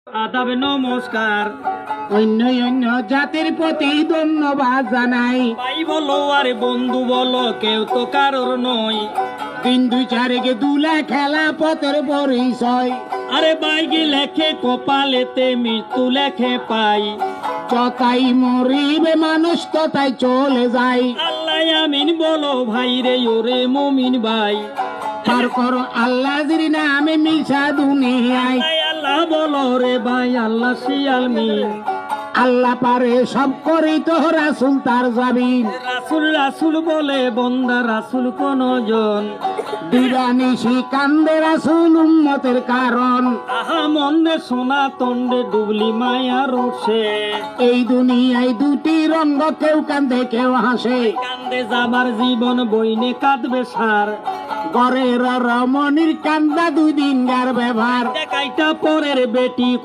আদাব নমস্কার। অন্য অন্য জাতির প্রতি ধন্যবাদ জানাই। ভাই বলো আর বন্ধু বলো, কেউ তো কারোর নয়। দিন দুই চারেকে দুলা খেলা পথের পরিচয়। আরে বাইকে লেখে কপালেতে মৃত্যু লেখে পাই। যতাই মরিবে মানুষ ততাই চলে যায়। আল্লাহ আমিন বলো ভাই রে ওরে মুমিন ভাই। পার করো আল্লাহর নামে মিশা দুনিয়ায়। আল্লাহ বলো রে ভাই, আল্লাহ শিয়াল মিন। আল্লাহ পারে সব করি তো রাসূল তার জামিন। রাসূল রাসূল বলে বন্দা রাসূল কোন জন। দিবানিশি কান্দে রাসূল উম্মতের কারণ। আহা মন্দে সোনা তন্ডে ডুবলি মায়া রোষে। এই দুনিয়ায় দুটি রঙ্গ, কেউ কান্দে কেউ হাসে। কান্দে যাবার জীবন বইনে কাঁদবে সার। ঘরের রমণীর কান্দা দুই দিন গার ব্যবহার। কাইটা পরের বেটি